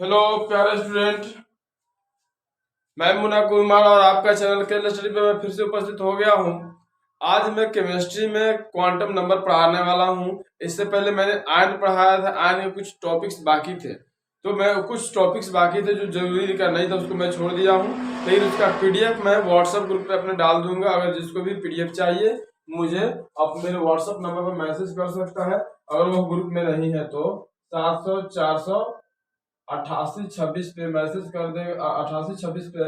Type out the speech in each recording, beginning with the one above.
Hello प्यारे student, मैं मुन्ना कुमार और आपका चैनल के स्टडी पे मैं फिर से उपस्थित हो गया हूँ। आज मैं केमिस्ट्री में क्वांटम नंबर पढ़ाने वाला हूँ। इससे पहले मैंने आयन पढ़ाया था। आयन के कुछ टॉपिक्स बाकी थे, तो मैं कुछ टॉपिक्स बाकी थे जो जरूरी का नहीं था, उसको मैं छोड़ दिया हूँ। लेकिन उसका पीडीएफ मैं व्हाट्सएप ग्रुप पे अपने डाल दूंगा। अगर जिसको भी पीडीएफ चाहिए मुझे अपने मेरे व्हाट्सएप नंबर पर मैसेज कर सकता है। अगर वो ग्रुप में नहीं है तो 700 400 88 26 पे मैसेज कर देगा। 88 26 पे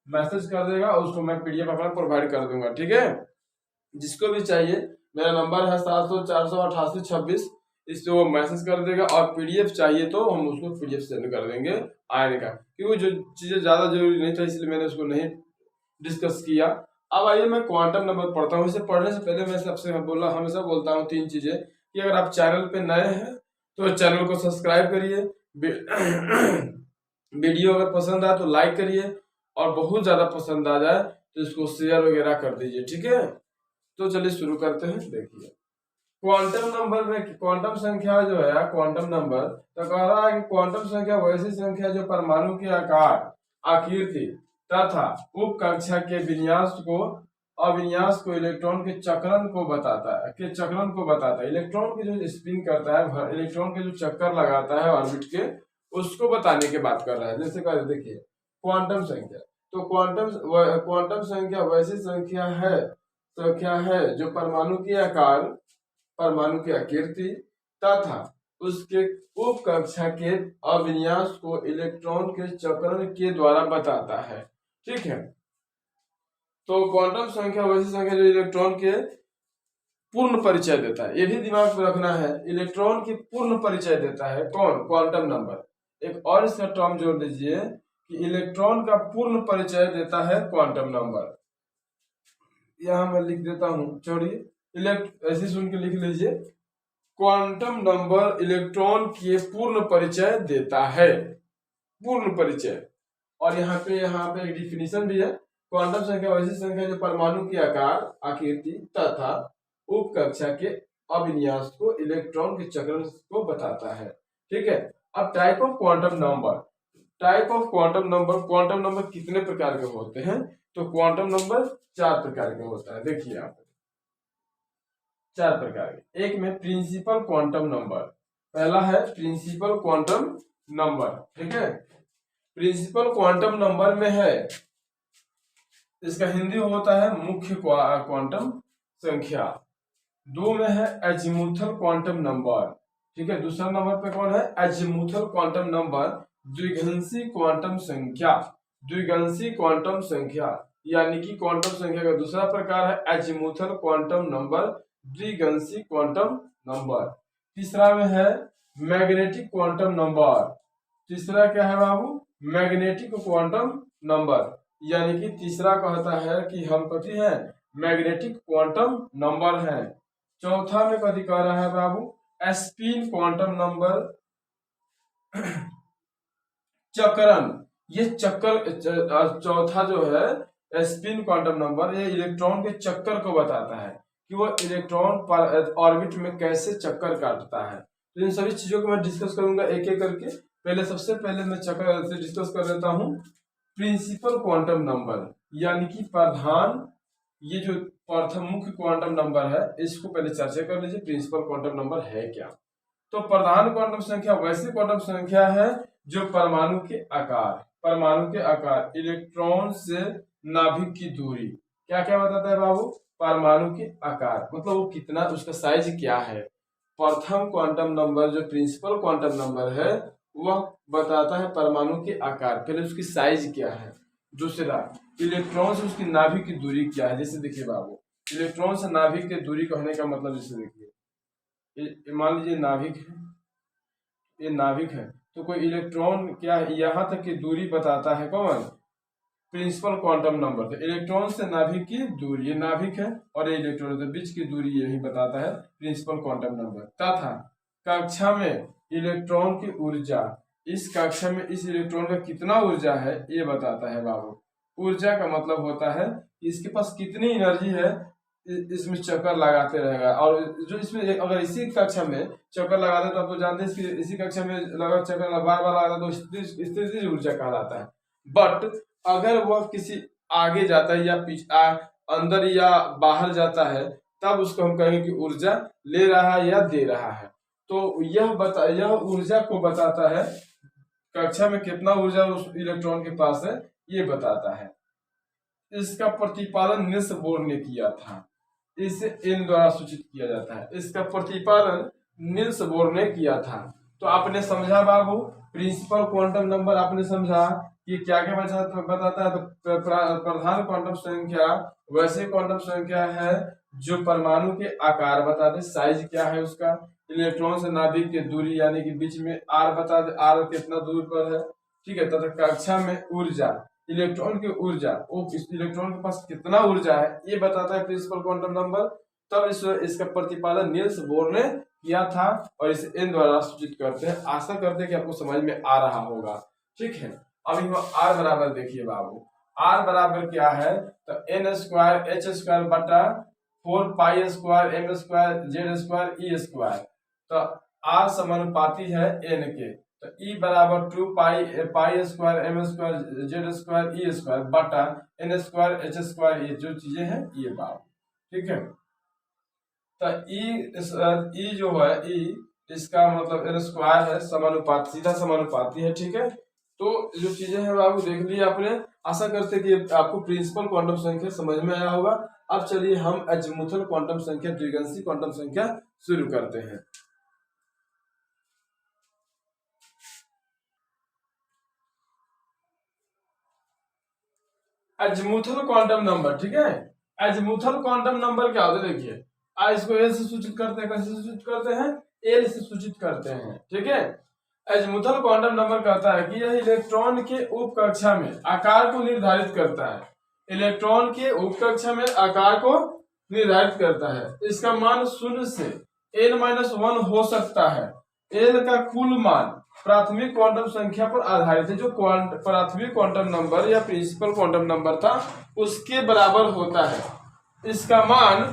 मैसेज कर देगा, उसको मैं पीडीएफ अपना प्रोवाइड कर दूंगा। ठीक है, जिसको भी चाहिए मेरा नंबर है 700 400 88 26। इस पे वो मैसेज कर देगा। और पीडीएफ चाहिए तो हम उसको पीडीएफ सेंड कर देंगे आने का, क्योंकि जो चीजें ज्यादा जरूरी नहीं था इसलिए मैंने उसको नहीं डिस्कस किया। अब आइए मैं क्वांटम नंबर पढ़ता हूँ। इसे पढ़ने से पहले मैं सबसे हमेशा बोलता हूँ तीन चीजें कि अगर आप चैनल पे नए हैं तो चैनल को सब्सक्राइब करिए, वीडियो अगर पसंद आए तो लाइक करिए, और बहुत ज्यादा पसंद आ जाए तो इसको शेयर वगैरह कर दीजिए। ठीक है, तो चलिए शुरू करते हैं। देखिए, क्वांटम नंबर में क्वांटम संख्या जो है क्वांटम नंबर, तो कह रहा है कि क्वांटम संख्या वैसी संख्या जो परमाणु के आकार, आकृति तथा उप कक्षा के विन्यास को अविन्यास को इलेक्ट्रॉन के चक्रण को बताता है। इलेक्ट्रॉन की जो स्पिन करता है, इलेक्ट्रॉन के जो चक्कर लगाता है ऑर्बिट के, उसको बताने की बात कर रहा है। जैसे कह देखिए क्वांटम संख्या, तो क्वांटम संख्या वैसी संख्या है जो परमाणु के आकार, परमाणु की आकृति तथा उसके उप कक्षा के अविन्यास को इलेक्ट्रॉन के चक्रण के द्वारा बताता है। ठीक है, तो क्वांटम संख्या वैसी संख्या जो इलेक्ट्रॉन के पूर्ण परिचय देता है। ये भी दिमाग में रखना है, इलेक्ट्रॉन की पूर्ण परिचय देता है कौन? Quantum number. एक और इसका टर्म जोड़ लीजिए कि इलेक्ट्रॉन का पूर्ण परिचय देता है क्वांटम नंबर। यहां मैं लिख देता हूं, छोड़िए, ऐसे सुन के लिख लीजिए, क्वांटम नंबर इलेक्ट्रॉन के पूर्ण परिचय देता है, पूर्ण परिचय। और यहाँ पे एक डिफिनीशन भी है। क्वांटम संख्या वैसी संख्या जो परमाणु के आकार, आकृति तथा उप कक्षा के अविन्यास को इलेक्ट्रॉन के चक्रण को बताता है। ठीक है, अब type of quantum number. Quantum number कितने प्रकार के होते हैं? तो क्वांटम नंबर 4 प्रकार के होता है। देखिए आप, 4 प्रकार के। एक में प्रिंसिपल क्वांटम नंबर, पहला है प्रिंसिपल क्वांटम नंबर। ठीक है, प्रिंसिपल क्वांटम नंबर में है, इसका हिंदी होता है मुख्य क्वांटम संख्या। 2 में है एजीमुथल क्वांटम नंबर। ठीक है, दूसरा नंबर पे कौन है? Azimuthal quantum number. द्विघंसी क्वांटम संख्या, द्विघंसी क्वांटम संख्या यानी कि क्वांटम संख्या का दूसरा प्रकार है एजीमुथल क्वांटम नंबर, द्विघंसी क्वांटम नंबर। तीसरा में है मैग्नेटिक क्वांटम नंबर। तीसरा क्या है बाबू? मैग्नेटिक क्वांटम नंबर, यानी कि तीसरा कहता है कि हम कथी है? मैग्नेटिक क्वांटम नंबर है। चौथा में कथी कह रहा है बाबू? स्पिन क्वांटम नंबर, चक्रण। ये चक्कर, चौथा जो है स्पिन क्वांटम नंबर, ये इलेक्ट्रॉन के चक्कर को बताता है कि वो इलेक्ट्रॉन पर ऑर्बिट में कैसे चक्कर काटता है। तो इन सभी चीजों को मैं डिस्कस करूंगा एक एक करके। सबसे पहले मैं चक्कर से डिस्कस कर देता हूँ प्रिंसिपल क्वांटम नंबर, यानी कि प्रधान, ये जो प्रथम मुख्य क्वांटम नंबर है, इसको पहले चर्चा कर लीजिए। प्रिंसिपल क्वांटम नंबर है क्या? तो प्रधान क्वांटम संख्या वैसी क्वांटम संख्या है जो परमाणु के आकार, इलेक्ट्रॉन से नाभिक की दूरी, क्या क्या बताता है बाबू? परमाणु के आकार, मतलब वो कितना, उसका साइज क्या है। प्रथम क्वांटम नंबर जो प्रिंसिपल क्वांटम नंबर है वह बताता है परमाणु के आकार, पहले उसकी साइज क्या है। दूसरा, इलेक्ट्रॉन से उसकी नाभिक की दूरी क्या है। जैसे देखिए बाबू, इलेक्ट्रॉन से नाभिक की दूरी कहने का मतलब, जैसे देखिए मान लीजिए नाभिक है, ये नाभिक है, तो कोई इलेक्ट्रॉन क्या यहाँ तक की दूरी बताता है कौन? Principal quantum number. तो इलेक्ट्रॉन से नाभिक की दूरी, ये नाभिक है और ये इलेक्ट्रॉन के बीच की दूरी, यही बताता है प्रिंसिपल क्वांटम नंबर। तथा कक्षा में इलेक्ट्रॉन की ऊर्जा, इस कक्षा में इस इलेक्ट्रॉन का कितना ऊर्जा है ये बताता है बाबू। ऊर्जा का मतलब होता है कि इसके पास कितनी एनर्जी है इसमें चक्कर लगाते रहेगा। और जो इसमें अगर इसी कक्षा में चक्कर लगाते तो आप तो जानते हैं इसी कक्षा में लगा चक्कर बार बार लगाता तो स्थितिज ऊर्जा कहलाता है। बट अगर वह किसी आगे जाता है या अंदर या बाहर जाता है तब उसको हम कहेंगे कि ऊर्जा ले रहा है या दे रहा है। तो यह ऊर्जा को बताता है, कक्षा में कितना ऊर्जा उस इलेक्ट्रॉन के पास है ये बताता है। इसका प्रतिपादन निल्स बोर ने किया था, इसे इन द्वारा सूचित किया जाता है। इसका प्रतिपादन निल्स बोर ने किया था। तो आपने समझा बाबू, प्रिंसिपल क्वांटम नंबर आपने समझा कि क्या क्या बताता है। तो प्रधान क्वांटम संख्या वैसे क्वांटम संख्या है जो परमाणु के आकार बता दे, साइज क्या है उसका, इलेक्ट्रॉन से नाभिक की दूरी यानी कि बीच में आर बता दे, आर कितना दूर पर है, ठीक है। तथा कक्षा में ऊर्जा, इलेक्ट्रॉन की ऊर्जा, वो इलेक्ट्रॉन के पास कितना ऊर्जा है ये बताता है प्रिंसिपल क्वांटम नंबर। तब इसका प्रतिपादन निल्स बोर ने किया था और इसे एन द्वारा सूचित करते हैं। आशा करते हैं कि आपको समझ में आ रहा होगा, ठीक है। अभी आर बराबर देखिए बाबू, आर बराबर क्या है, तो एन स्क्वायर एच स्क्वायर बटा 4 pi square M square Z square E square. तो आर समानुपाती है एन के, तो ई बराबर 2 pi square M square Z square E square बटा एन स्क्वायर एच स्क्वायर, ये जो चीजें हैं ये बात, ठीक है। तो ई जो है ई इसका मतलब एन स्क्वायर है, समानुपात, सीधा समानुपाती है, ठीक है। तो जो चीजें हैं बाबू देख लिए आपने। आशा करते कि आपको प्रिंसिपल क्वांटम संख्या समझ में आया होगा। अब चलिए हम अज़ीमुथल क्वांटम संख्या, द्विगंशी क्वांटम संख्या शुरू करते हैं। अज़ीमुथल क्वांटम नंबर, ठीक है। अज़ीमुथल क्वांटम नंबर क्या होता है, देखिए इसको एल से सूचित करते हैं, कैसे सूचित करते हैं, एल से सूचित करते हैं, ठीक है। अज़ीमुथल क्वांटम नंबर कहता है कि यह इलेक्ट्रॉन के उप कक्षा में आकार को निर्धारित करता है, इलेक्ट्रॉन के उप कक्षा में आकार को निर्धारित करता है। इसका मान 0 से n-1 हो सकता है। एल का कुल मान प्राथमिक क्वांटम संख्या पर आधारित है। जो प्राथमिक क्वांटम नंबर या प्रिंसिपल क्वांटम नंबर था उसके बराबर होता है। इसका मान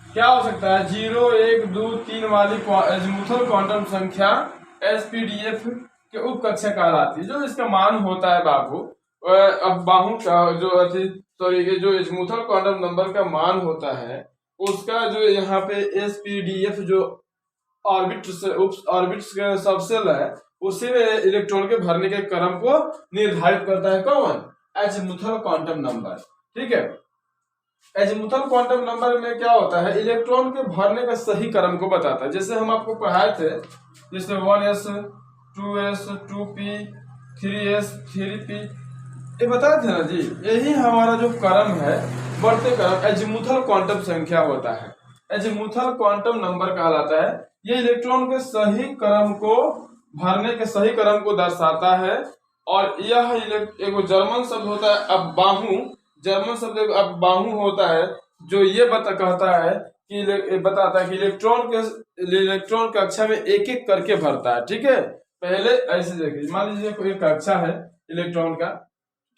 क्या हो सकता है, 0, 1, 2, 3 वाली अज़ीमुथल क्वांटम संख्या एसपीडीएफ के उप कक्षा कहलाती है। जो इसका मान होता है बाबू, अब बाहु का जो जो अज़ीमुथल क्वांटम नंबर का मान होता है उसका जो यहाँ पे एसपीडीएफ जो ऑर्बिट्स का सबसेल है उसी में इलेक्ट्रॉन के भरने के क्रम को निर्धारित करता है कौन, अज़ीमुथल क्वांटम नंबर, ठीक है। अज़ीमुथल क्वांटम नंबर में क्या होता है, इलेक्ट्रॉन के भरने का सही क्रम को बताता है। जैसे हम आपको पढ़ाए थे, जैसे 1s 2s 2p 3s 3p ये बताए थे ना जी। यही हमारा जो क्रम है बढ़ते क्रम अज़ीमुथल क्वांटम संख्या होता है, अज़ीमुथल क्वांटम नंबर कहलाता है। ये इलेक्ट्रॉन के सही क्रम को भरने के सही क्रम को दर्शाता है। और यह एक जर्मन शब्द होता है अब बाहु, जर्मन शब्द अब बाहु होता है जो ये कहता है कि बताता है कि इलेक्ट्रॉन कक्षा में एक एक करके भरता है, ठीक है। पहले ऐसे देखिए, मान लीजिए कोई कक्षा है इलेक्ट्रॉन का,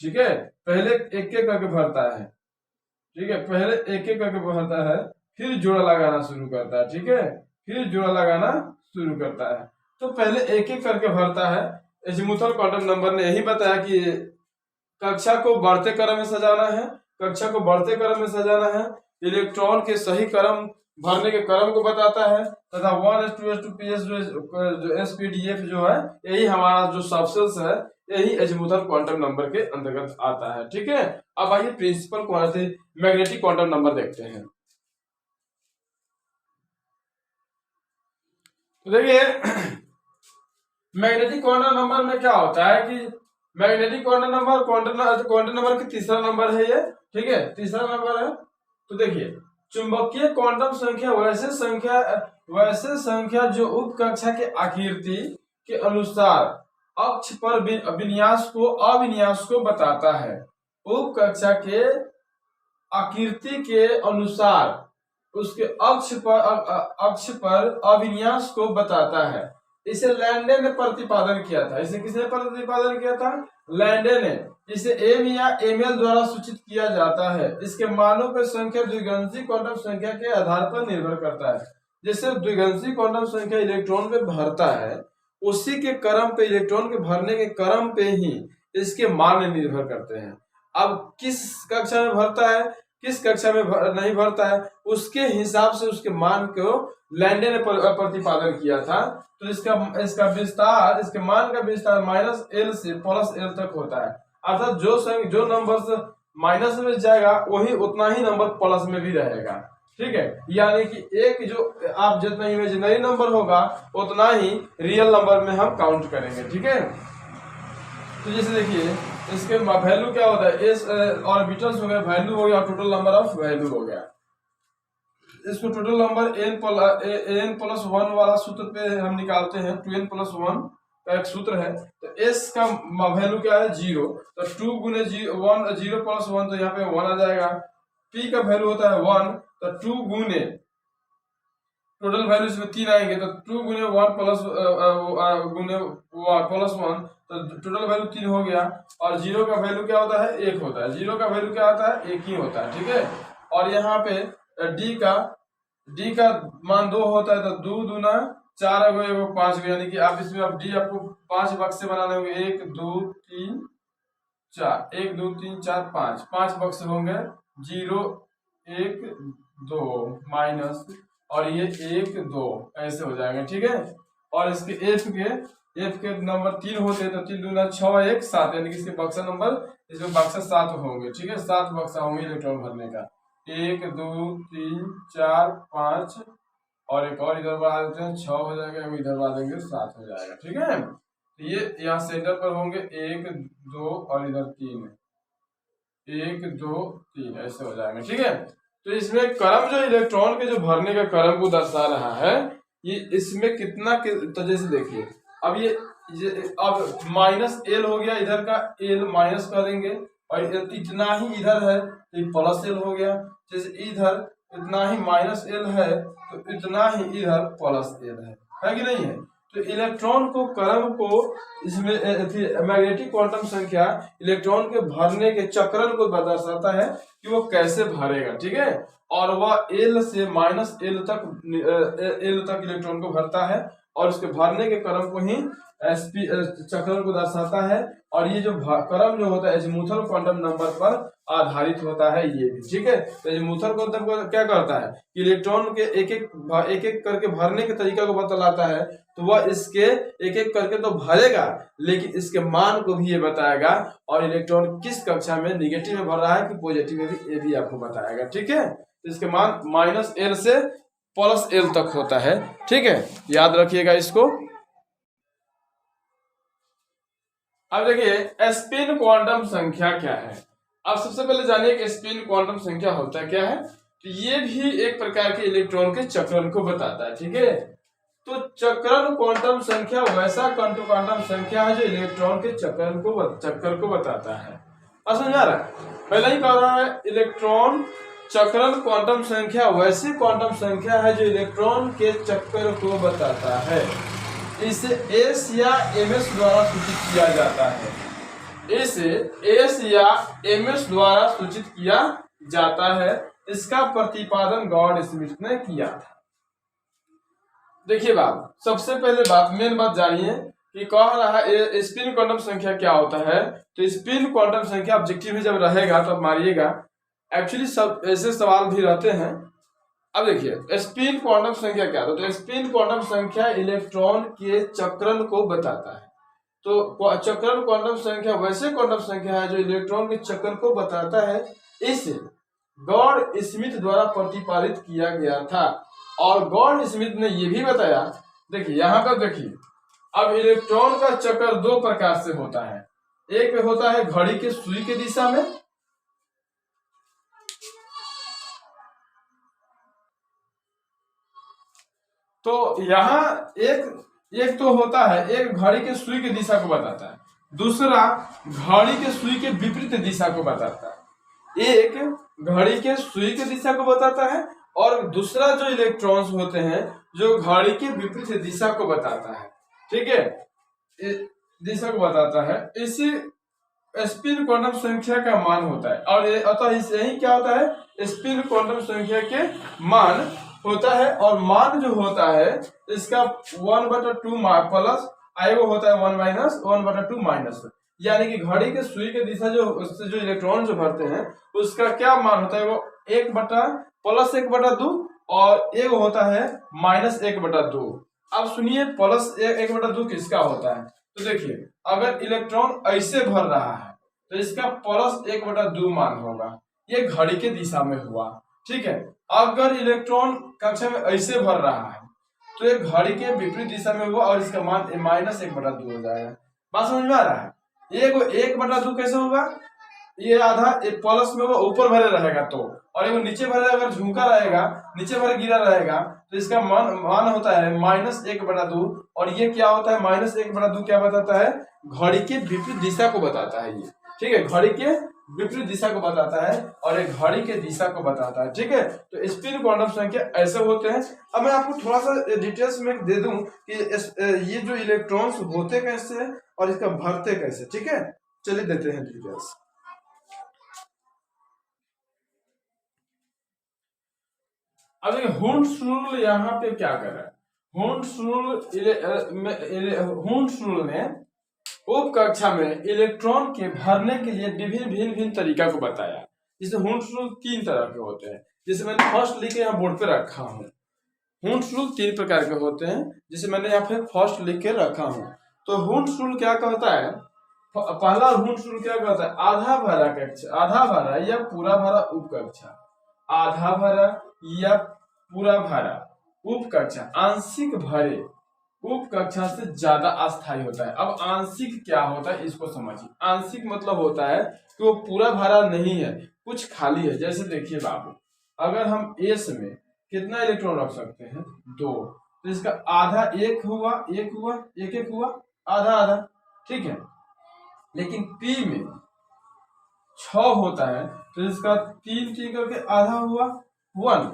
ठीक है, पहले एक एक करके भरता है, ठीक है, पहले एक एक करके भरता है, फिर जोड़ा लगाना शुरू करता है, ठीक है, फिर जोड़ा लगाना शुरू करता है। तो पहले एक एक करके भरता है। अज़ीमुथल क्वांटम नंबर ने यही बताया कि कक्षा को बढ़ते क्रम में सजाना है, कक्षा को बढ़ते क्रम में सजाना है, इलेक्ट्रॉन के सही क्रम भरने के क्रम को बताता है तथा 1s 2s 2ps जो एसपीडीएफ जो है यही हमारा जो सबसेल्स है यही अज़ीमुथल क्वांटम नंबर के अंतर्गत आता है, ठीक है। अब आइए principal quantum magnetic quantum number देखते हैं। तो देखिए मैग्नेटिक क्वांटम नंबर में क्या होता है कि magnetic quantum number quantum number की तीसरा नंबर है ये, ठीक है, तीसरा नंबर है। तो देखिए चुंबकीय क्वांटम संख्या वैसे संख्या जो उप कक्षा के आकृति के अनुसार अक्ष पर अविन्यास को बताता है। उप कक्षा के आकृति के अनुसार उसके अक्ष पर अविन्यास को बताता है। इसे लैंडे ने प्रतिपादन किया था। इसे किसने प्रतिपादन किया था? लैंडे ने। इसे एम या एमएल द्वारा सूचित किया जाता है। इसके मानों पर संख्या द्विगंशी क्वांटम संख्या के आधार पर निर्भर करता है। जैसे द्विगंशी क्वांटम संख्या इलेक्ट्रॉन पे भरता है, उसी के क्रम पे, इलेक्ट्रॉन के भरने के क्रम पे ही इसके मान निर्भर करते हैं। अब किस कक्षा में भरता है, किस कक्षा में नहीं भरता है, उसके हिसाब से उसके मान को लैंडे ने प्रतिपादन किया था। तो इसका विस्तार, इसके मान का विस्तार -L से +L तक होता है। अर्थात जो नंबर माइनस में जाएगा वही उतना ही नंबर प्लस में भी रहेगा। ठीक है, यानी कि एक जो आप जितना इमेजिनरी नंबर होगा उतना ही रियल नंबर में हम काउंट करेंगे। ठीक है, तो जैसे देखिए इसके वैल्यू क्या होता है, एस ऑर्बिटल्स हो गया, वैल्यू हो गया, टोटल नंबर ऑफ वैल्यू हो गया। इसको टोटल नंबर n+1 वाला सूत्र पे हम निकालते हैं। 2n+1 का एक सूत्र है। तो s का वैल्यू क्या है? 0। तो 2 गुने 1, 0 + 1, तो यहाँ पे 1 आ जाएगा। p का वैल्यू होता है 1, तो 2 गुने, टोटल वैल्यू इसमें 3 आएंगे, तो 2 गुने 1 गुने +1, तो टोटल वैल्यू 3 हो गया। और 0 का वैल्यू क्या होता है? 1 होता है। 0 का वैल्यू क्या होता है? 1 ही होता है। ठीक है, और यहाँ पे डी का मान 2 होता है, तो 2 दूना 4 हो गए, 5 हो गए, यानी कि आप इसमें अब डी आपको 5 बक्से बनाने होंगे। 1 2 3 4, 1 2 3 4 5 बक्से होंगे। 0 1 2 माइनस, और ये 1 2 ऐसे हो जाएंगे। ठीक है, और इसके एफ के नंबर 3 होते हैं, तो 3 दूना 6 1 7, यानी कि इसके बक्सा नंबर, इसमें बक्सा 7 होंगे। ठीक है, 7 बक्सा होंगे इलेक्ट्रॉन भरने का। 1 2 3 4 5, और एक और इधर बढ़ा देते हैं, 6 हो जाएगा, हम इधर बढ़ा देंगे 7 हो जाएगा। ठीक है, तो ये यहाँ सेंटर पर होंगे 1 2, और इधर 3, 1 2 3 ऐसे हो जाएंगे। ठीक है, तो इसमें क्रम जो इलेक्ट्रॉन के जो भरने का क्रम को दर्शा रहा है, ये इसमें कितना तो जैसे देखिए अब ये अब -L हो गया, इधर का L माइनस कर देंगे, और इतना ही इधर है तो ये +L हो गया। जैसे इधर इतना ही -L है तो इतना ही इधर +L है कि नहीं है? तो इलेक्ट्रॉन को क्रम को इसमें मैग्नेटिक क्वांटम संख्या इलेक्ट्रॉन के भरने के चक्रण को दर्शाता है कि वो कैसे भरेगा। ठीक है, और वह L से -L तक इलेक्ट्रॉन को भरता है, और उसके भरने के क्रम को ही चक्रण को दर्शाता है। और ये जो क्रम जो होता है एजीमुथल क्वांटम नंबर पर आधारित होता है ये भी। ठीक है, तो एजीमुथल क्वांटम क्या करता है कि इलेक्ट्रॉन के एक एक करके भरने के तरीका को बतलाता है। तो वह इसके एक एक करके तो भरेगा, लेकिन इसके मान को भी ये बताएगा, और इलेक्ट्रॉन किस कक्षा में निगेटिव में भर रहा है कि पॉजिटिव में भी, ये भी आपको बताएगा। ठीक है, तो इसके मान -L से +L तक होता है। ठीक है, याद रखिएगा इसको। अब देखिए स्पिन क्वांटम संख्या क्या है। अब सबसे पहले जानिए कि स्पिन क्वांटम संख्या होता क्या है। तो ये भी एक प्रकार के इलेक्ट्रॉन के चक्रण को बताता है। ठीक है, तो चक्रण क्वांटम संख्या वैसा क्वांटम संख्या है जो इलेक्ट्रॉन के चक्कर को बताता है। अब समझा रहा है, पहले ही कह रहा है इलेक्ट्रॉन चक्रण क्वांटम संख्या वैसी क्वांटम संख्या है जो इलेक्ट्रॉन के चक्कर को बताता है। इसे S या MS द्वारा सूचित किया जाता है। इसे S या MS द्वारा सूचित किया जाता है। इसका प्रतिपादन गॉड स्मिथ ने किया था। देखिए बात, सबसे पहले मेन बात जानिए कि कह रहा है स्पिन क्वांटम संख्या क्या होता है। तो स्पिन क्वांटम संख्या ऑब्जेक्टिव में जब रहेगा तो मारिएगा। एक्चुअली सब ऐसे सवाल भी रहते हैं। अब देखिए स्पिन क्वांटम संख्या क्या होता है। तो स्पिन क्वांटम संख्या इलेक्ट्रॉन के चक्रण को बताता है। तो चक्रण क्वांटम संख्या वैसे क्वांटम संख्या है जो इलेक्ट्रॉन के चक्कर को बताता है। इसे गॉड स्मिथ द्वारा प्रतिपादित किया गया था, और गॉड स्मिथ ने यह भी बताया। देखिए यहाँ पर देखिए, अब इलेक्ट्रॉन का चक्कर दो प्रकार से होता है। एक होता है घड़ी के सुई के दिशा में, तो यहाँ एक तो होता है, एक घड़ी के सुई की दिशा को बताता है, दूसरा घड़ी के सुई के विपरीत दिशा को बताता है। एक घड़ी के सुई की दिशा को बताता है, और दूसरा जो इलेक्ट्रॉन्स होते हैं जो घड़ी के विपरीत दिशा को बताता है। ठीक है, दिशा को बताता है। इसी स्पिन क्वांटम संख्या का मान होता है, और अतः यही क्या होता है, स्पिन क्वांटम संख्या के मान होता है। और मान जो होता है इसका 1/2 प्लस आई वो होता है 1 माइनस 1/2 माइनस, यानी कि घड़ी के सुई के दिशा जो उससे जो इलेक्ट्रॉन जो भरते हैं उसका क्या मान होता है, वो 1/+1/2 और एक होता है -1/2। अब सुनिए प्लस 1/2 किसका होता है, तो देखिए अगर इलेक्ट्रॉन ऐसे भर रहा है तो इसका +1/2 मान होगा, ये घड़ी के दिशा में हुआ। ठीक है, अगर इलेक्ट्रॉन कक्षा में ऐसे भर रहा है तो ये घड़ी के विपरीत दिशा में हुआ और इसका मान -1/2 हो जाएगा। बात समझ में आ रहा है? ये 1/2 कैसे होगा, ये आधा एक प्लस में वो ऊपर भरे रहेगा तो, और ये नीचे भरे अगर झुमका रहेगा नीचे भरे गिरा रहेगा तो इसका मान होता है -1/2। और ये क्या होता है, -1/2 क्या बताता है, घड़ी के विपरीत दिशा को बताता है ये। ठीक है, घड़ी के विपरीत दिशा को बताता है और एक घड़ी के दिशा को बताता है। ठीक है, तो स्पिन क्वांटम संख्या ऐसे होते हैं। अब मैं आपको थोड़ा सा डिटेल्स में दे दूं कि ये जो इलेक्ट्रॉन्स होते कैसे हैं और इसका भरते कैसे। ठीक है, चलिए देते हैं डिटेल्स। अब हुंड्स रूल यहाँ पे क्या कर रहा है, हुंड्स रूल ने उप कक्षा में इलेक्ट्रॉन के भरने के लिए विभिन्न भिन्न भिन्न तरीका को बताया। जिसे हुंड्स रूल 3 तरह के होते हैं, जिसे मैंने फर्स्ट लिख के यहाँ बोर्ड पे रखा हूँ। हुंड्स रूल 3 प्रकार के होते हैं जिसे मैंने यहाँ पे फर्स्ट लिख के रखा हूँ। तो हुंड्स रूल क्या कहता है, पहला हुंड्स रूल क्या कहता है, आधा भरा कक्षा, आधा भरा या पूरा भरा उप कक्षा, आधा भरा या पूरा भरा उप कक्षा आंशिक भरे उप कक्षा से ज्यादा अस्थायी होता है। अब आंशिक क्या होता है इसको समझिए। आंशिक मतलब होता है कि वो पूरा भरा नहीं है, कुछ खाली है। जैसे देखिए बाबू, अगर हम एस में कितना इलेक्ट्रॉन रख सकते हैं, 2, तो इसका आधा एक हुआ, एक हुआ, आधा आधा। ठीक है, लेकिन पी में 6 होता है तो इसका 3 करके आधा हुआ 1,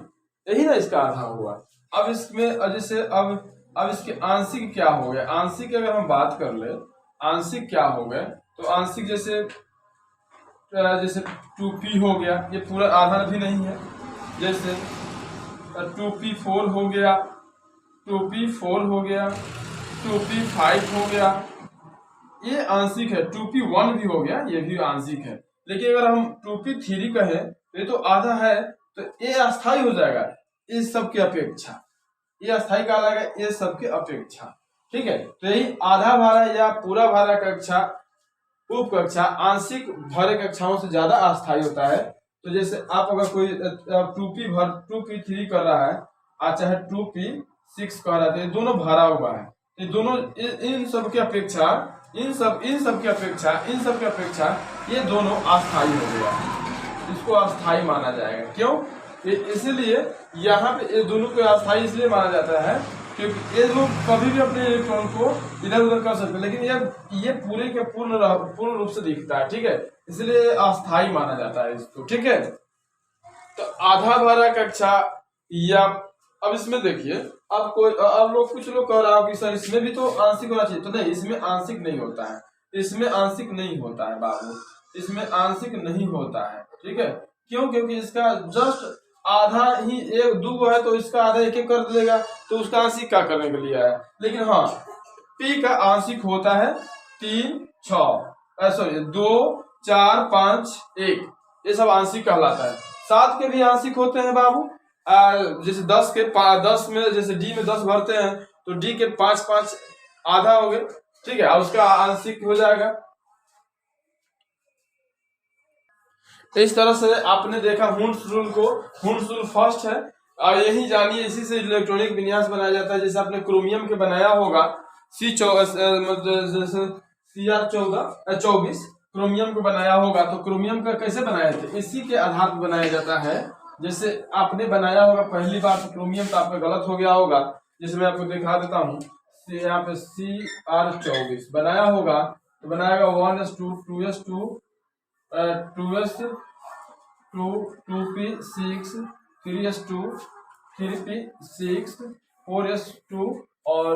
यही ना इसका आधा हुआ। अब इसमें जैसे अब इसके आंशिक क्या हो गए, आंशिक अगर हम बात कर ले, आंशिक क्या हो गए, तो आंशिक जैसे 2p हो गया, ये पूरा आधा भी नहीं है। जैसे 2p4 हो गया, 2p4 हो गया, 2p5 हो गया, ये आंशिक है। 2p1 भी हो गया, ये भी आंशिक है। लेकिन अगर हम 2p3 कहें तो ये तो आधा है, तो ये अस्थायी हो जाएगा इस सब की अपेक्षा, ये अस्थायी कहलाएगा ये सब की अपेक्षा। ठीक है, तो यही आधा भारा या पूरा भारा कक्षा उप कक्षा आंशिक भरे कक्षाओं से ज्यादा अस्थायी होता है। तो जैसे आप अगर कोई 2p3 कर रहा है चाहे 2p6 कर रहा है, तो ये दोनों भरा हुआ है, ये दोनों इन सब की अपेक्षा इन सब की अपेक्षा ये दोनों अस्थायी हो गया, इसको अस्थायी माना जाएगा। क्यों, इसलिए यहाँ पे ये दोनों को अस्थायी इसलिए माना जाता है क्योंकि ये लोग कभी भी अपने इलेक्ट्रॉन को इधर उधर कर सकते हैं, लेकिन ये पूरे के पूर्ण रूप से दिखता है। ठीक है, इसलिए अस्थायी माना जाता है इसको। ठीक है, तो आधा भरा कक्षा या अब इसमें देखिए, अब कुछ लोग कह रहा है कि सर इसमें भी तो आंशिक होना चाहिए, तो नहीं, इसमें आंशिक नहीं होता है, इसमें आंशिक नहीं होता है बाबू, इसमें आंशिक नहीं होता है। ठीक है, क्यों, क्योंकि इसका जस्ट आधा ही 1-2 है तो इसका आधा एक कर देगा, तो उसका आंशिक क्या करने के लिए है। लेकिन हाँ, पी का आंशिक होता है 3, 6, सॉरी 2, 4, 5, 1, ये सब आंशिक कहलाता है। 7 के भी आंशिक होते हैं बाबू, जैसे 10 में जैसे डी में 10 भरते हैं तो डी के 5 आधा हो गए। ठीक है, उसका आंशिक हो जाएगा। इस तरह से आपने देखा हुंड्स रूल को, हुंड्स रूल फर्स्ट है और यही जानिए इसी से इलेक्ट्रॉनिक विन्यास बनाया जाता है। जैसे आपने क्रोमियम के बनाया होगा CR24 क्रोमियम को बनाया होगा, तो क्रोमियम का कैसे बनाए थे, इसी के आधार पर बनाया जाता है। जैसे आपने बनाया होगा पहली बार तो क्रोमियम तो आपका गलत हो गया होगा, जैसे मैं आपको दिखा देता हूँ। यहाँ पे CR24 बनाया होगा तो बनाएगा 1s2 2s2 2s2 2p6 3s2 3p6 4s2 और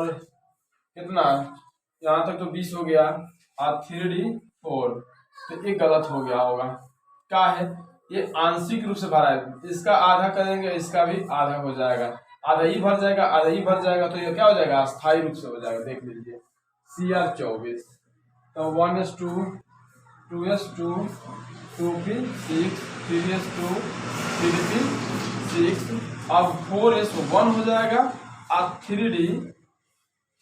कितना, यहाँ तक तो 20 हो गया और 3d4, तो ये गलत हो गया होगा। क्या है, ये आंशिक रूप से भरा है, इसका आधा करेंगे इसका भी आधा हो जाएगा, आधा ही भर जाएगा आधा ही भर जाएगा, तो ये क्या हो जाएगा, अस्थायी रूप से हो जाएगा। देख लीजिए CR24, तो 1s2 2s2 2p6 3s2 3p6, अब 4s1 हो जाएगा और 3d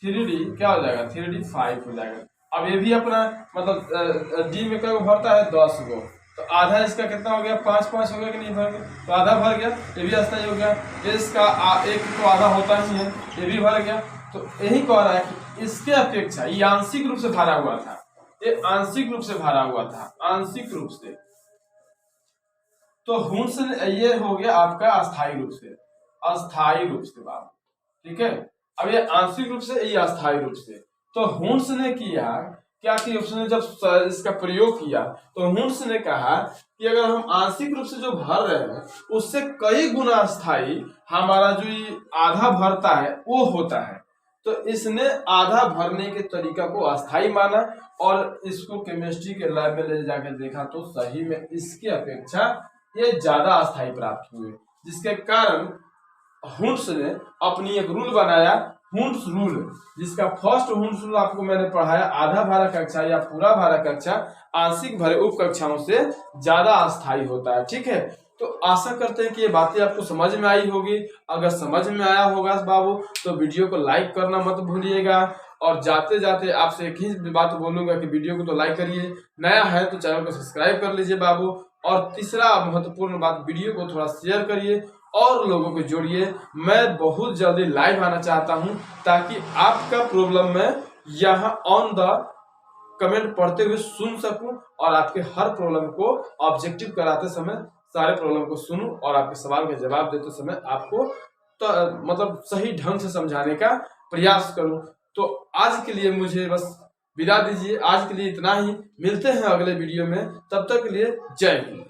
क्या हो जाएगा, 3d5 हो जाएगा। अब ये भी अपना मतलब डी में क्या भरता है, 10 गो, तो आधा इसका कितना हो गया, 5 हो गया कि नहीं भर गया, तो आधा भर गया, ये भी अस्थायी हो गया। इसका एक तो आधा होता ही है, ये भी भर गया। तो यही कह रहा है कि इसके अपेक्षा ये आंशिक रूप से भरा हुआ था, ये आंशिक रूप से भरा हुआ था, आंशिक रूप से। तो हुंस ये हो गया आपका अस्थायी रूप से, अस्थायी रूप से बात, ठीक है। अब ये आंशिक रूप से, ये अस्थायी रूप से। तो हुंस ने किया क्या कि उसने जब इसका प्रयोग किया तो हुंस ने कहा कि अगर हम आंशिक रूप से जो भर रहे हैं उससे कई गुना अस्थायी हमारा जो ये आधा भरता है वो होता है। तो इसने आधा भरने के तरीका को अस्थायी माना और इसको केमिस्ट्री के लैब में ले जाकर देखा तो सही में इसकी अपेक्षा ये ज्यादा अस्थायी प्राप्त हुए, जिसके कारण हुंस ने अपनी एक रूल बनाया, हुंस रूल, जिसका फर्स्ट हुंस रूल आपको मैंने पढ़ाया, आधा भारा कक्षा या पूरा भारा कक्षा आंशिक भरे उप कक्षाओं से ज्यादा अस्थायी होता है, ठीक है। तो आशा करते हैं कि ये बातें आपको समझ में आई होगी। अगर समझ में आया होगा बाबू तो वीडियो को लाइक करना मत भूलिएगा, और जाते जाते आपसे एक ही बात बोलूंगा कि वीडियो को तो लाइक करिए, नया है तो चैनल को सब्सक्राइब कर लीजिए बाबू। और तीसरा महत्वपूर्ण बात, वीडियो को थोड़ा शेयर करिए और लोगों को जोड़िए। मैं बहुत जल्दी लाइव आना चाहता हूं ताकि आपका प्रॉब्लम मैं यहाँ ऑन द कमेंट पढ़ते हुए सुन सकूं और आपके हर प्रॉब्लम को ऑब्जेक्टिव कराते समय सारे प्रॉब्लम को सुनूं और आपके सवाल का जवाब देते समय आपको तो मतलब सही ढंग से समझाने का प्रयास करूं। तो आज के लिए मुझे बस विदा दीजिए, आज के लिए इतना ही, मिलते हैं अगले वीडियो में, तब तक के लिए जय हिंद।